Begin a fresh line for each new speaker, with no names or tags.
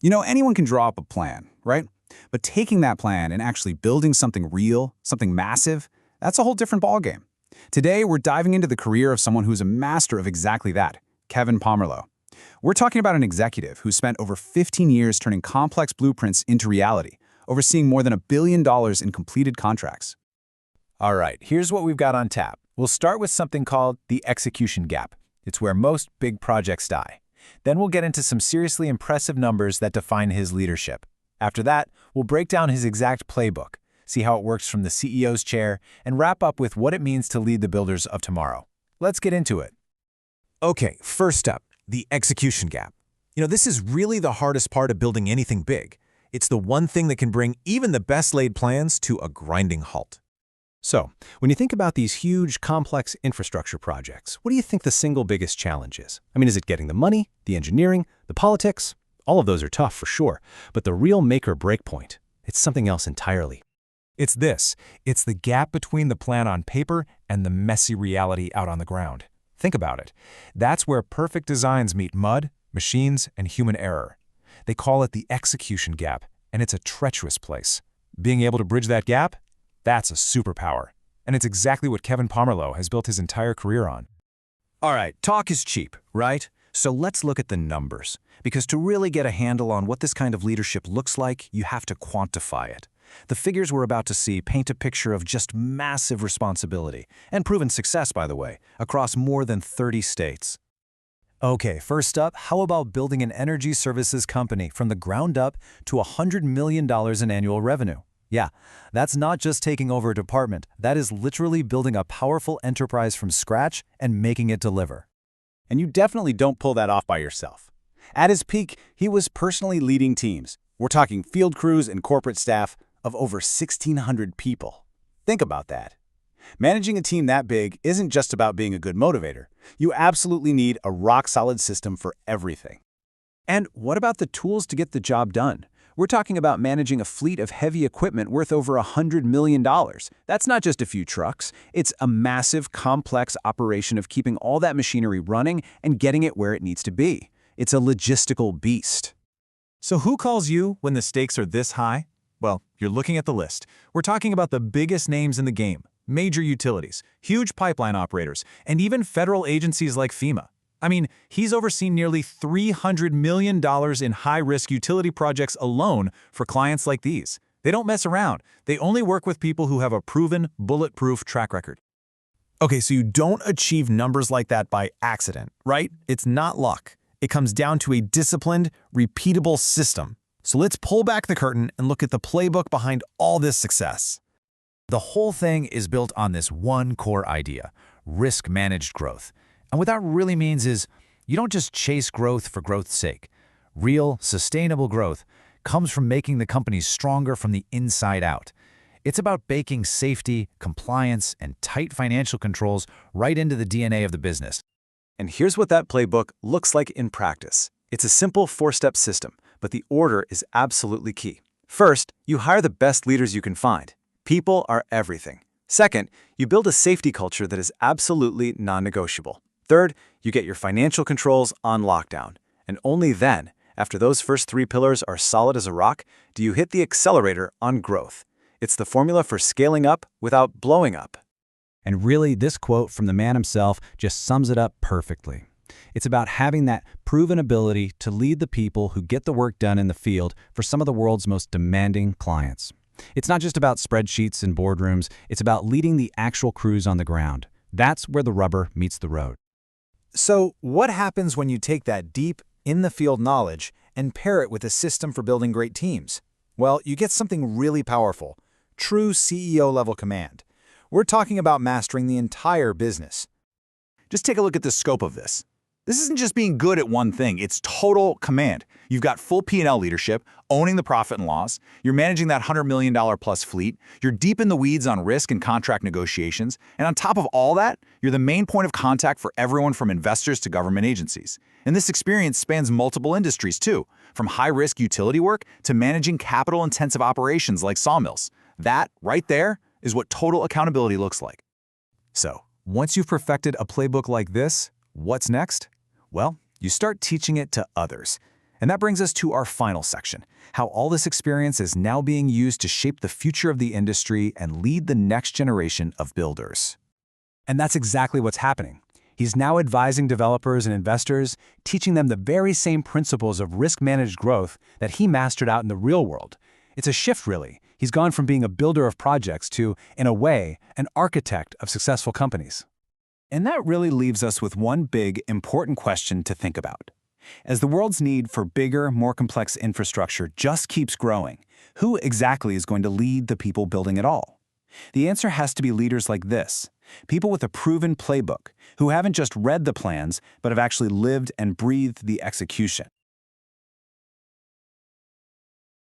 Anyone can draw up a plan, right? But taking that plan and actually building something real, something massive, that's a whole different ballgame. Today, we're diving into the career of someone who's a master of exactly that, Kevin Pomerleau. We're talking about an executive who spent over 15 years turning complex blueprints into reality, overseeing more than $1 billion in completed contracts.
All right, here's what we've got on tap. We'll start with something called the execution gap. It's where most big projects die. Then we'll get into some seriously impressive numbers that define his leadership. After that, we'll break down his exact playbook, see how it works from the CEO's chair, and wrap up with what it means to lead the builders of tomorrow. Let's get into it.
Okay, first up, the execution gap. This is really the hardest part of building anything big. It's the one thing that can bring even the best laid plans to a grinding halt.
So, when you think about these huge, complex infrastructure projects, what do you think the single biggest challenge is? Is it getting the money, the engineering, the politics? All of those are tough for sure, but the real make or break point, it's something else entirely.
It's this. It's the gap between the plan on paper and the messy reality out on the ground. Think about it. That's where perfect designs meet mud, machines, and human error. They call it the execution gap, and it's a treacherous place. Being able to bridge that gap? That's a superpower. And it's exactly what Kevin Pomerleau has built his entire career on.
All right, talk is cheap, right? So let's look at the numbers. Because to really get a handle on what this kind of leadership looks like, you have to quantify it. The figures we're about to see paint a picture of just massive responsibility, and proven success, by the way, across more than 30 states.
Okay, first up, how about building an energy services company from the ground up to $100 million in annual revenue? Yeah, that's not just taking over a department. That is literally building a powerful enterprise from scratch and making it deliver.
And you definitely don't pull that off by yourself. At his peak, he was personally leading teams. We're talking field crews and corporate staff of over 1,600 people. Think about that. Managing a team that big isn't just about being a good motivator. You absolutely need a rock-solid system for everything. And what about the tools to get the job done? We're talking about managing a fleet of heavy equipment worth over $100 million. That's not just a few trucks. It's a massive, complex operation of keeping all that machinery running and getting it where it needs to be. It's a logistical beast.
So who calls you when the stakes are this high? Well, you're looking at the list. We're talking about the biggest names in the game, major utilities, huge pipeline operators, and even federal agencies like FEMA. He's overseen nearly $300 million in high-risk utility projects alone for clients like these. They don't mess around. They only work with people who have a proven, bulletproof track record. Okay, so you don't achieve numbers like that by accident, right? It's not luck. It comes down to a disciplined, repeatable system. So let's pull back the curtain and look at the playbook behind all this success.
The whole thing is built on this one core idea: risk-managed growth. And what that really means is you don't just chase growth for growth's sake. Real, sustainable growth comes from making the company stronger from the inside out. It's about baking safety, compliance, and tight financial controls right into the DNA of the business.
And here's what that playbook looks like in practice. It's a simple 4-step system, but the order is absolutely key. First, you hire the best leaders you can find. People are everything. Second, you build a safety culture that is absolutely non-negotiable. Third, you get your financial controls on lockdown. And only then, after those first 3 pillars are solid as a rock, do you hit the accelerator on growth. It's the formula for scaling up without blowing up.
And really, this quote from the man himself just sums it up perfectly. It's about having that proven ability to lead the people who get the work done in the field for some of the world's most demanding clients. It's not just about spreadsheets and boardrooms, it's about leading the actual crews on the ground. That's where the rubber meets the road.
So what happens when you take that deep, in-the-field knowledge and pair it with a system for building great teams? Well, you get something really powerful: true CEO-level command. We're talking about mastering the entire business.
Just take a look at the scope of this. This isn't just being good at one thing, it's total command. You've got full P&L leadership, owning the profit and loss, you're managing that $100 million plus fleet, you're deep in the weeds on risk and contract negotiations, and on top of all that, you're the main point of contact for everyone from investors to government agencies. And this experience spans multiple industries too, from high-risk utility work to managing capital-intensive operations like sawmills. That, right there, is what total accountability looks like.
So, once you've perfected a playbook like this, what's next? Well, you start teaching it to others. And that brings us to our final section, how all this experience is now being used to shape the future of the industry and lead the next generation of builders.
And that's exactly what's happening. He's now advising developers and investors, teaching them the very same principles of risk-managed growth that he mastered out in the real world. It's a shift, really. He's gone from being a builder of projects to, in a way, an architect of successful companies.
And that really leaves us with one big, important question to think about. As the world's need for bigger, more complex infrastructure just keeps growing, who exactly is going to lead the people building it all? The answer has to be leaders like this, people with a proven playbook, who haven't just read the plans, but have actually lived and breathed the execution.